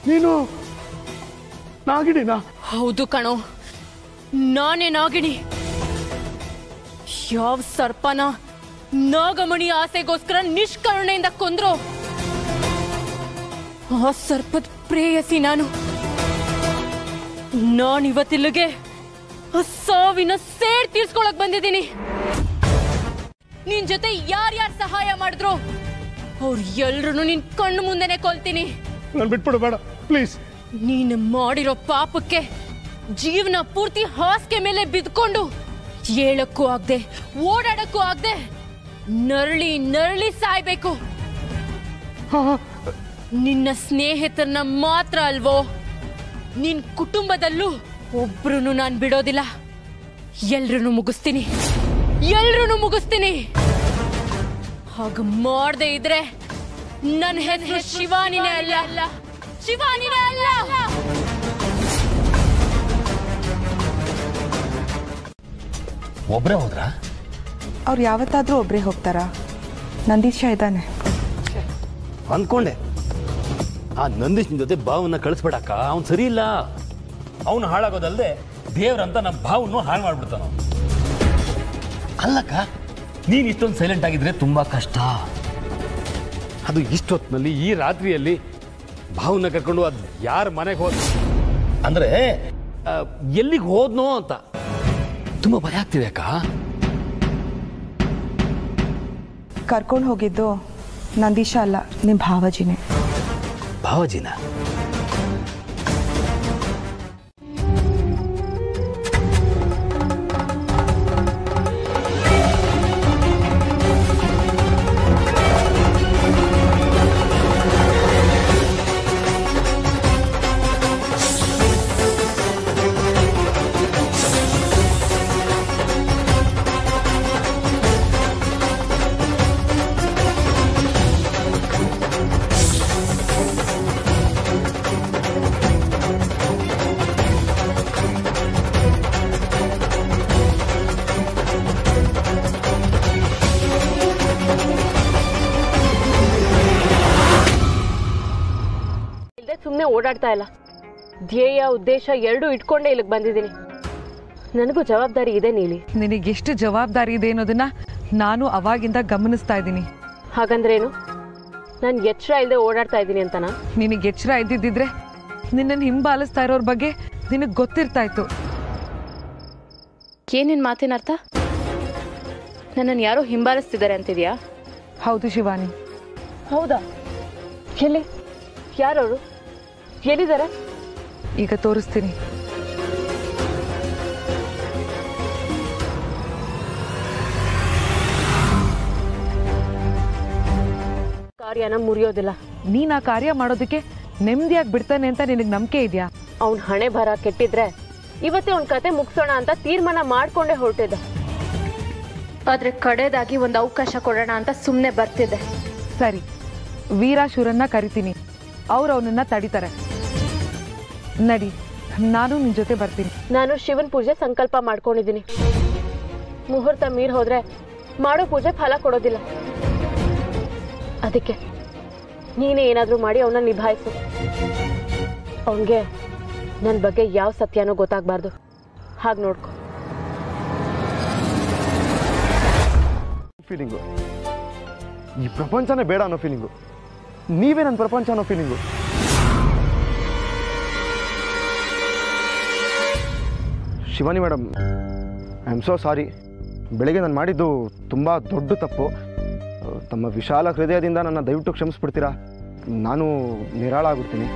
ನೀನು ನಾಗಿಣಿನಾ? ಹೌದು ಕಣೋ, ನಾನೇ ನಾಗಿಣಿ. ಯಾವ ಸರ್ಪನ ನಾಗಮಣಿ ಆಸೆಗೋಸ್ಕರ ನಿಷ್ಕರುಣೆಯಿಂದ ಕೊಂದ್ರು ಆ ಸರ್ಪದ ಪ್ರೇಯಸಿ ನಾನು. ನಾನಿವತ್ತಿಲ್ಲಿಗೆ ಆ ಸಾವಿನ ಸೇಡ್ ತೀರ್ಸ್ಕೊಳಕ್ ಬಂದಿದ್ದೀನಿ. ನಿನ್ ಜೊತೆ ಯಾರ್ಯಾರು ಸಹಾಯ ಮಾಡಿದ್ರು ಅವ್ರು ಎಲ್ರು ನಿನ್ ಕಣ್ಣು ಮುಂದೆನೆ ಕೊಲ್ತೀನಿ. ನಾನು ಬಿಟ್ಬಿಡು, ಬೇಡ ಪ್ಲೀಸ್. ನೀನು ಮಾಡಿರೋ ಪಾಪಕ್ಕೆ ಜೀವನ ಪೂರ್ತಿ ಹಾಸಿಗೆ ಮೇಲೆ ಬಿದ್ಕೊಂಡು ಏಳಕ್ಕೂ ಆಗದೆ ಓಡಾಡಕ್ಕೂ ಆಗದೆ ನರಳಿ ನರಳಿ ಸಾಯ್ಬೇಕು. ನಿನ್ನ ಸ್ನೇಹಿತರನ್ನ ಮಾತ್ರ ಅಲ್ವೋ, ನಿನ್ ಕುಟುಂಬದಲ್ಲೂ ಒಬ್ರು ನಾನು ಬಿಡೋದಿಲ್ಲ. ಎಲ್ರೂ ಮುಗಿಸ್ತೀನಿ, ಎಲ್ರೂ ಮುಗಿಸ್ತೀನಿ. ಹಾಗ ಮಾಡದೆ ಇದ್ರೆ ನನ್ನ ಹೆಸರು ಶಿವಾನಿನೇ ಅಲ್ಲ, ಶಿವಾನಿನೇ ಅಲ್ಲ. ಒಬ್ರೇ ಹೋದ್ರಾ? ಅವ್ರು ಯಾವತ್ತಾದ್ರೂ ಒಬ್ಬರೇ ಹೋಗ್ತಾರಾ? ನಂದೀಶ ಇದ್ದಾನೆ. ಅಂದ್ಕೊಂಡೆ ಆ ನಂದೀಶ್ ಜೊತೆ ಭಾವನ್ನ ಕಳಿಸ್ಬೇಡಕ್ಕ, ಅವ್ನು ಸರಿ ಇಲ್ಲ. ಅವನು ಹಾಳಾಗೋದಲ್ಲದೆ ದೇವ್ರಂತ ನಮ್ಮ ಭಾವನು ಹಾಳು ಮಾಡ್ಬಿಡ್ತಾನ. ಅಲ್ಲಕ್ಕ, ನೀನು ಇಷ್ಟೊಂದು ಸೈಲೆಂಟ್ ಆಗಿದ್ರೆ ತುಂಬಾ ಕಷ್ಟ. ಅದು ಇಷ್ಟೊತ್ತಿನಲ್ಲಿ ಈ ರಾತ್ರಿಯಲ್ಲಿ ಭಾವನ ಕರ್ಕೊಂಡು ಅದು ಯಾರ ಮನೆಗೆ ಹೋದ ಅಂದ್ರೆ ಎಲ್ಲಿಗೆ ಹೋದ್ನೋ ಅಂತ ತುಂಬಾ ಭಯ ಆಗ್ತಿದೆ ಅಕ್ಕ. ಕರ್ಕೊಂಡು ಹೋಗಿದ್ದು ನಂದೀಶ ಅಲ್ಲ, ನಿಮ್ಮ ಭಾವಜಿನೇ. ಭಾವಜಿನ? ಸುಮ್ಮನೆ ಓಡಾಡ್ತಾ ಇಲ್ಲ. ಧ್ಯೇಯ ಉದ್ದೇಶ ಎರಡೂ ಇಟ್ಕೊಂಡೇ ಇಲ್ಲಿಗೆ ಬಂದಿದ್ದೀನಿ. ನನಗೂ ಜವಾಬ್ದಾರಿ ಇದೆ ನೀಲಿ. ನಿನಗೆ ಎಷ್ಟು ಜವಾಬ್ದಾರಿ ಇದೆ ಅನ್ನೋದನ್ನ ನಾನು ಅವಾಗಿಂದ ಗಮನಿಸ್ತಾ ಇದ್ದೀನಿ. ಹಾಗಂದ್ರೇನು? ನಾನು ಎಚ್ಚರ ಇಲ್ಲದೆ ಓಡಾಡ್ತಾ ಇದ್ದೀನಿ ಅಂತನಾ? ನಿನಗೆ ಎಚ್ಚರ ಇದ್ದಿದ್ದಿದ್ರೆ ನಿನ್ನನ್ನು ಹಿಂಬಾಲಿಸ್ತಾ ಇರೋರ ಬಗ್ಗೆ ನಿನಗೆ ಗೊತ್ತಿರ್ತಾ ಇತ್ತು. ಏನಿನ್ ಮಾತಿನ ಅರ್ಥ? ನನ್ನನ್ನು ಯಾರೋ ಹಿಂಬಾಲಿಸ್ತಿದ್ದಾರೆ ಅಂತಿದ್ಯಾ? ಹೌದು ಶಿವಾನಿ. ಹೌದಾ? ಎಲ್ಲಿ? ಯಾರವರು? ಎಲ್ಲಿದ್ದಾರೆ? ಈಗ ತೋರಿಸ್ತೀನಿ. ಕಾರ್ಯನ ಮುರಿಯೋದಿಲ್ಲ. ನೀನ್ ಆ ಕಾರ್ಯ ಮಾಡೋದಕ್ಕೆ ನೆಮ್ಮದಿಯಾಗಿ ಬಿಡ್ತಾನೆ ಅಂತ ನಿನಗೆ ನಂಬಿಕೆ ಇದೆಯಾ? ಅವ್ನ ಹಣೆ ಬರ ಕೆಟ್ಟಿದ್ರೆ ಇವತ್ತೇ ಅವ್ನ ಕತೆ ಮುಗಿಸೋಣ ಅಂತ ತೀರ್ಮಾನ ಮಾಡ್ಕೊಂಡೇ ಹೊರಟಿದ್ದೆ. ಆದ್ರೆ ಕಡೆದಾಗಿ ಒಂದು ಅವಕಾಶ ಕೊಡೋಣ ಅಂತ ಸುಮ್ಮನೆ ಬರ್ತಿದ್ದೆ. ಸರಿ, ವೀರಾಶೂರನ್ನ ಕರಿತೀನಿ, ಅವ್ರು ಅವನನ್ನ ತಡಿತಾರೆ. ನಡಿ, ನಾನು ನಿನ್ ಜೊತೆ ಬರ್ತೀನಿ. ನಾನು ಶಿವನ್ ಪೂಜೆ ಸಂಕಲ್ಪ ಮಾಡ್ಕೊಂಡಿದ್ದೀನಿ. ಮುಹೂರ್ತ ಮೀರ್ ಹೋದ್ರೆ ಮಾಡೋ ಪೂಜೆ ಫಲ ಕೊಡೋದಿಲ್ಲ. ಅದಕ್ಕೆ ನೀನೇ ಏನಾದ್ರೂ ಮಾಡಿ ಅವನ್ನ ನಿಭಾಯಿಸು. ಅವನ್ಗೆ ನನ್ನ ಬಗ್ಗೆ ಯಾವ ಸತ್ಯನೂ ಗೊತ್ತಾಗಬಾರ್ದು. ಹಾಗೆ ನೋಡ್ಕೊ. ಫೀಲಿಂಗು, ಈ ಪ್ರಪಂಚನೇ ಬೇಡ ಅನ್ನೋ ಫೀಲಿಂಗು. ನೀವೇ ನನ್ನ ಪ್ರಪಂಚ ಅನ್ನೋ feeling. Shivani madam, I am so sorry. ಬೆಳಗ್ಗೆ ನಾನು ಮಾಡಿದ್ದು ತುಂಬ ದೊಡ್ಡ ತಪ್ಪು. ತಮ್ಮ ವಿಶಾಲ ಹೃದಯದಿಂದ ನನ್ನ ದಯವಿಟ್ಟು ಕ್ಷಮಿಸ್ಬಿಡ್ತೀರಾ? ನಾನು ನಿರಾಳ ಆಗ್ಬಿಡ್ತೀನಿ.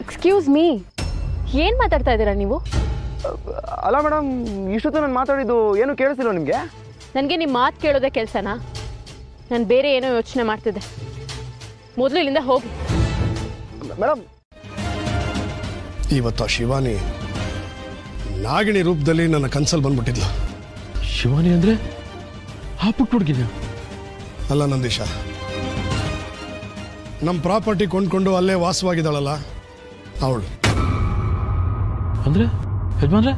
ಎಕ್ಸ್ಕ್ಯೂಸ್ ಮೀ, ಏನು ಮಾತಾಡ್ತಾ ಇದ್ದೀರಾ ನೀವು? ಅಲ್ಲ ಮೇಡಮ್, ಇಷ್ಟೊತ್ತು ನಾನು ಮಾತಾಡಿದ್ದು ಏನು ಕೇಳಿಸಿಲ್ಲ ನಿಮಗೆ? ನನಗೆ ನಿಮ್ಮ ಮಾತು ಕೇಳೋದೇ ಕೆಲಸನಾ? ನಾನು ಬೇರೆ ಏನೋ ಯೋಚನೆ ಮಾಡ್ತಿದ್ದೆ. ಮೊದಲು ಇಲ್ಲಿಂದ ಹೋಗಿ. ಮೇಡಮ್, ಇವತ್ತು ಆ ಶಿವಾನಿ ನಾಗಿಣಿ ರೂಪದಲ್ಲಿ ನನ್ನ ಕನ್ಸಲ್ಲಿ ಬಂದ್ಬಿಟ್ಟಿದ್ಲು. ಶಿವಾನಿ ಅಂದ್ರೆ ಆ ಪುಟ್ಟ ಹುಡುಗಿನ? ಅಲ್ಲ ನಂದೀಶ, ನಮ್ಮ ಪ್ರಾಪರ್ಟಿ ಕೊಂಡ್ಕೊಂಡು ಅಲ್ಲೇ ವಾಸವಾಗಿದ್ದಾಳಲ್ಲ ಅವಳು. ಅಂದ್ರೆ ಯಜಮಾನ್ರೆ,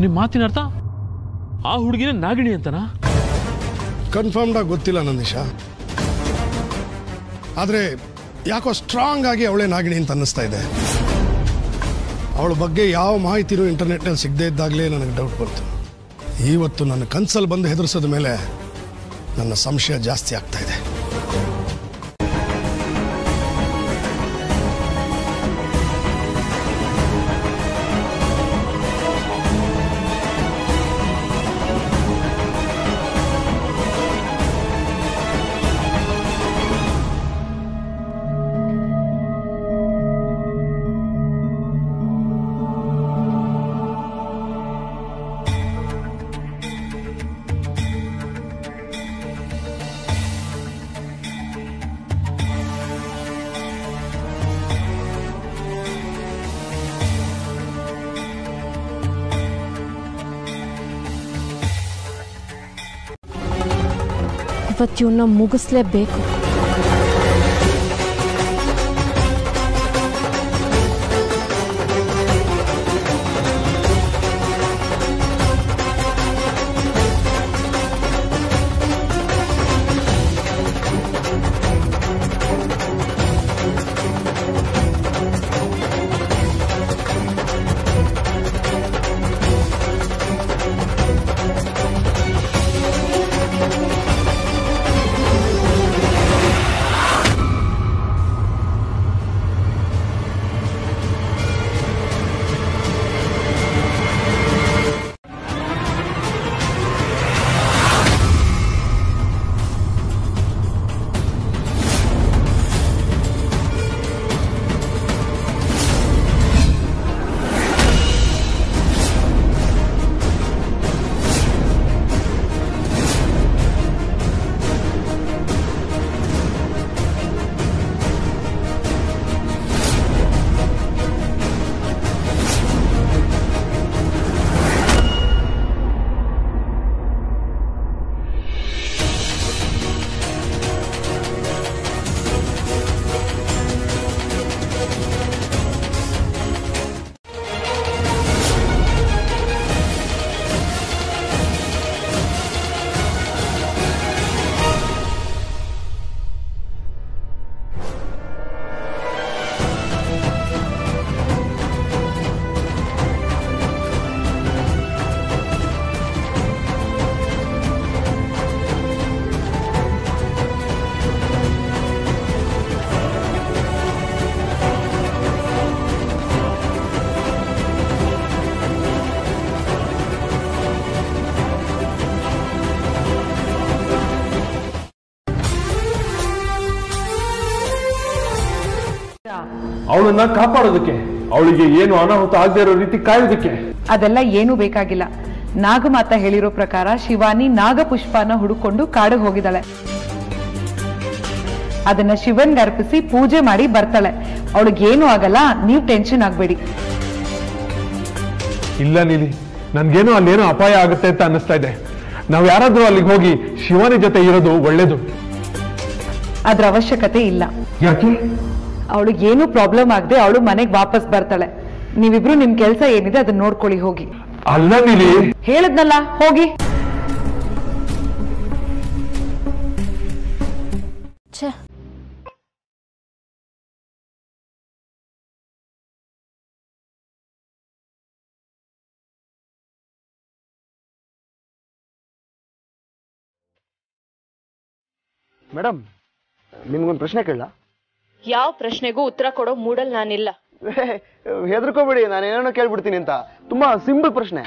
ನಿಮ್ಮ ಮಾತಿನ ಅರ್ಥ ಆ ಹುಡುಗಿನ ನಾಗಿಣಿ ಅಂತನಾ? ಕನ್ಫರ್ಮ್ಡ್ ಆಗಿ ಗೊತ್ತಿಲ್ಲ ನಂದೀಶ, ಆದರೆ ಯಾಕೋ ಸ್ಟ್ರಾಂಗ್ ಆಗಿ ಅವಳೇ ನಾಗಿಣಿ ಅಂತ ಅನ್ನಿಸ್ತಾ ಇದೆ. ಅವಳ ಬಗ್ಗೆ ಯಾವ ಮಾಹಿತಿನೂ ಇಂಟರ್ನೆಟ್ನಲ್ಲಿ ಸಿಗದೇ ಇದ್ದಾಗಲೇ ನನಗೆ ಡೌಟ್ ಬಂತು. ಇವತ್ತು ನನ್ನ ಕನ್ಸಲ್ಲಿ ಬಂದು ಹೆದರಿಸೋದ ಮೇಲೆ ನನ್ನ ಸಂಶಯ ಜಾಸ್ತಿ ಆಗ್ತಾ ಇದೆ. ಇವತ್ತು ಮುಗಿಸ್ಲೇಬೇಕು. ಅವಳನ್ನ ಕಾಪಾಡೋದಕ್ಕೆ, ಅವಳಿಗೆ ಏನು ಅನಾಹುತ ಆಗದೆ ಇರೋ ರೀತಿ ಕಾಯೋದಕ್ಕೆ. ಅದೆಲ್ಲ ಏನೂ ಬೇಕಾಗಿಲ್ಲ. ನಾಗಮಾತ ಹೇಳಿರೋ ಪ್ರಕಾರ ಶಿವಾನಿ ನಾಗಪುಷ್ಪನ ಹುಡುಕೊಂಡು ಕಾಡಿಗೆ ಹೋಗಿದ್ದಾಳೆ. ಅದನ್ನ ಶಿವನ್ಗೆ ಅರ್ಪಿಸಿ ಪೂಜೆ ಮಾಡಿ ಬರ್ತಾಳೆ. ಅವಳಿಗೇನು ಆಗಲ್ಲ, ನೀವು ಟೆನ್ಷನ್ ಆಗ್ಬೇಡಿ. ಇಲ್ಲ ನೀಲಿ, ನನ್ಗೇನೋ ಅಲ್ಲೇನೋ ಅಪಾಯ ಆಗುತ್ತೆ ಅಂತ ಅನ್ನಿಸ್ತಾ ಇದೆ. ನಾವ್ ಯಾರಾದ್ರೂ ಅಲ್ಲಿಗೆ ಹೋಗಿ ಶಿವಾನಿ ಜೊತೆ ಇರೋದು ಒಳ್ಳೇದು. ಅದ್ರ ಅವಶ್ಯಕತೆ ಇಲ್ಲ. ಯಾಕೆ? ಅವಳಿಗೇನು ಪ್ರಾಬ್ಲಮ್ ಆಗದೆ ಅವಳು ಮನೆಗೆ ವಾಪಸ್ ಬರ್ತಾಳೆ. ನೀವಿಬ್ರು ನಿಮ್ ಕೆಲಸ ಏನಿದೆ ಅದನ್ನ ನೋಡ್ಕೊಳ್ಳಿ, ಹೋಗಿ. ಅಲ್ಲ ನೀಲಿ, ಹೇಳದ್ನಲ್ಲ, ಹೋಗಿ. ಮೇಡಮ್, ನಿಮ್ಗೊಂದು ಪ್ರಶ್ನೆ ಕೇಳಲ್ಲ? ಯಾವ ಪ್ರಶ್ನೆಗೂ ಉತ್ತರ ಕೊಡೋ ಮೂಡಲ್ ನಾನಿಲ್ಲ. ಹೆದರ್ಕೋಬೇಡಿ, ನಾನೇನೋ ಕೇಳ್ಬಿಡ್ತೀನಿ ಅಂತ. ತುಂಬಾ ಸಿಂಪಲ್ ಪ್ರಶ್ನೆ.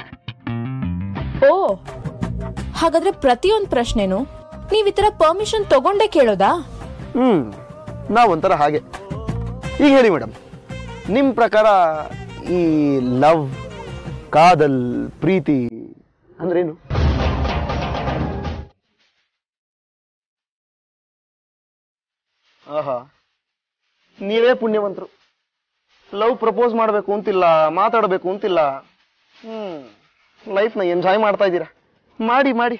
ಓ, ಹಾಗಾದ್ರೆ ಪ್ರತಿಯೊಂದು ಪ್ರಶ್ನೆನೂ ನೀವ್ ಈ ತರ ಪರ್ಮಿಷನ್ ತಗೊಂಡೇ ಕೇಳೋದಾ? ನಾವೊಂಥರ ಹಾಗೆ. ಈಗ ಹೇಳಿ ಮೇಡಮ್, ನಿಮ್ ಪ್ರಕಾರ ಈ ಲವ್, ಕಾದಲ್, ಪ್ರೀತಿ ಅಂದ್ರೇನು? ಆಹಾ, ನೀವೇ ಪುಣ್ಯವಂತರು. ಲವ್ ಪ್ರಪೋಸ್ ಮಾಡಬೇಕು ಅಂತಿಲ್ಲ, ಮಾತಾಡಬೇಕು ಅಂತಿಲ್ಲ. ಲೈಫ್ನ ಎಂಜಾಯ್ ಮಾಡ್ತಾ ಇದ್ದೀರಾ. ಮಾಡಿ ಮಾಡಿ.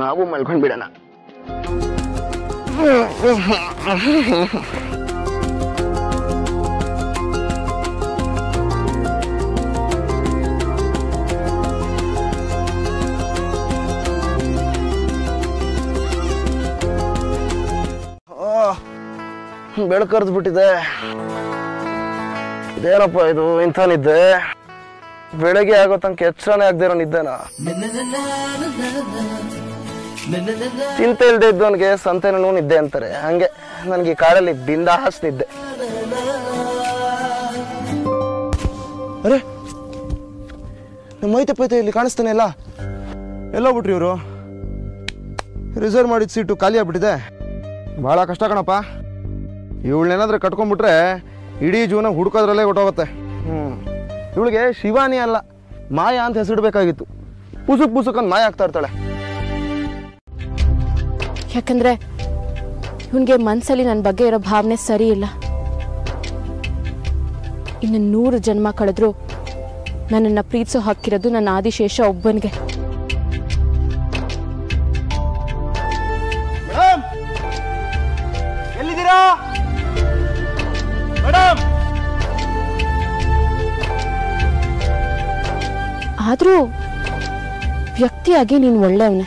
ನಾವು ಮಲ್ಕೊಂಡ್ಬಿಡೋಣ. ಬೆಳಕರ್ದು ಬಿಟ್ಟಿದೆ. ಇದೇನಪ್ಪ ಇದು, ಇಂಥ ನಿದ್ದೆ? ಬೆಳಗ್ಗೆ ಆಗೋ ತನಕ ಎಚ್ಚರನೇ ಆಗದೆ ಇರೋ ನಿದ್ದೆನಾ? ಚಿಂತೆ ಇಲ್ದೇ ಇದ್ದವನಿಗೆ ಸಂತೆನೂ ನಿದ್ದೆ ಅಂತಾರೆ. ಹಂಗೆ ನನಗೆ ಕಾಡಲ್ಲಿ ಬಿಂದಾಸ್ ನಿದ್ದೆ. ಅರೆ, ನಮ್ಮ ಮೈತೆ ಪೈತೆ ಇಲ್ಲಿ ಕಾಣಿಸ್ತಾನೆ ಇಲ್ಲ. ಎಲ್ಲೋ ಬಿಟ್ರಿ ಇವರು. ರಿಸರ್ವ್ ಮಾಡಿದ ಸೀಟು ಖಾಲಿ ಆಗ್ಬಿಟ್ಟಿದೆ. ಭಾಳ ಕಷ್ಟ ಕಣಪ್ಪ. ಇವಳನ್ನೇನಾದ್ರೂ ಕಟ್ಕೊಂಡ್ಬಿಟ್ರೆ ಇಡೀ ಜೀವನ ಹುಡುಕೋದ್ರಲ್ಲೇ ಹೊಟ್ಟೋಗುತ್ತೆ. ಇವಳಿಗೆ ಶಿವಾನಿ ಅಲ್ಲ, ಮಾಯಾ ಅಂತ ಹೆಸರಿಡ್ಬೇಕಾಗಿತ್ತು. ಪುಸುಕ್ ಪುಸುಕ್ ಅಂತ ಮಾಯ ಆಗ್ತಾ ಇರ್ತಾಳೆ. ಯಾಕಂದ್ರೆ ಇವನ್ಗೆ ಮನ್ಸಲ್ಲಿ ನನ್ನ ಬಗ್ಗೆ ಇರೋ ಭಾವನೆ ಸರಿ ಇಲ್ಲ. ಇನ್ನು 100 ಜನ್ಮ ಕಳೆದ್ರು ನನ್ನನ್ನ ಪ್ರೀತಿಸೋ ಹಕ್ಕಿರೋದು ನನ್ನ ಆದಿಶೇಷ ಒಬ್ಬನಿಗೆ. ಎಲ್ಲಿದ್ದೀರಾ ಮೇಡಮ್? ಆದ್ರೂ ವ್ಯಕ್ತಿಯಾಗಿ ನೀನ್ ಒಳ್ಳೆಯವನೇ.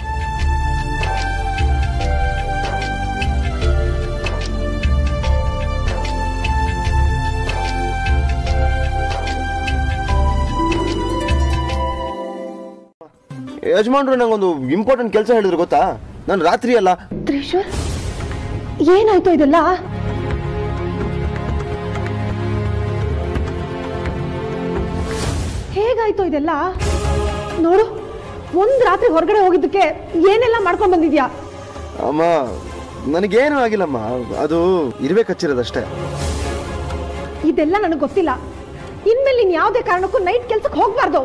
ಯಜಮಾನ್ರು ನಂಗೊಂದು ಇಂಪಾರ್ಟೆಂಟ್ ಕೆಲಸ ಹೇಳಿದ್ರು ಗೊತ್ತಾ? ನಾನು ರಾತ್ರಿ ಅಲ್ಲ. ತ್ರಿಶೂಲ್, ಏನಾಯ್ತು ಇದೆಲ್ಲ? ಹೇಗಾಯ್ತು ಇದೆಲ್ಲ? ನೋಡು, ಒಂದ್ ರಾತ್ರಿ ಹೊರಗಡೆ ಹೋಗಿದ್ದಕ್ಕೆ ಏನೆಲ್ಲ ಮಾಡ್ಕೊಂಡ್ ಬಂದಿದ್ಯಾ? ಅಮ್ಮ, ನನಗೇನು ಆಗಿಲ್ಲಮ್ಮ. ಅದು ಇರ್ಬೇಕು ಹಚ್ಚಿರೋದಷ್ಟೇ. ಇದೆಲ್ಲ ನನಗೆ ಗೊತ್ತಿಲ್ಲ. ಇನ್ಮೇಲೆ ನೀನ್ ಯಾವ್ದೇ ಕಾರಣಕ್ಕೂ ನೈಟ್ ಕೆಲ್ಸಕ್ಕೆ ಹೋಗ್ಬಾರ್ದು.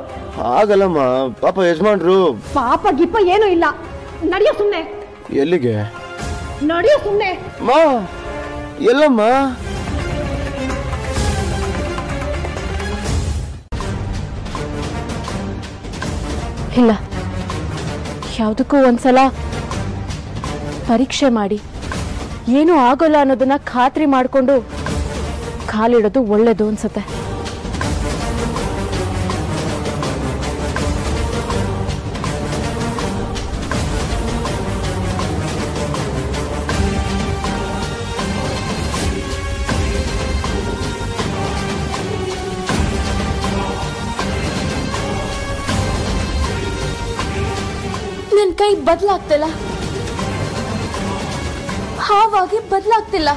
ಆಗಲ್ಲಮ್ಮ, ಪಾಪ ಯಜಮಾನ್ರು. ಪಾಪ ಗಿಪ್ಪ ಏನೂ ಇಲ್ಲ. ನಡಿಯೋ ಸುಮ್ನೆ. ಎಲ್ಲಿಗೆ? ನಡಿಯೋ ಸುಮ್ನೆ. ಮಾ, ಎಲ್ಲಮ್ಮ? ಇಲ್ಲ, ಯಾವುದಕ್ಕೂ ಒಂದ್ಸಲ ಪರೀಕ್ಷೆ ಮಾಡಿ ಏನೂ ಆಗೋಲ್ಲ ಅನ್ನೋದನ್ನ ಖಾತ್ರಿ ಮಾಡಿಕೊಂಡು ಕಾಲಿಡೋದು ಒಳ್ಳೇದು ಅನ್ಸುತ್ತೆ. ನನ್ನ ಕೈ ಬದಲಾಗ್ತಿಲ್ಲ, ಹಾವಾಗಿ ಬದಲಾಗ್ತಿಲ್ಲ.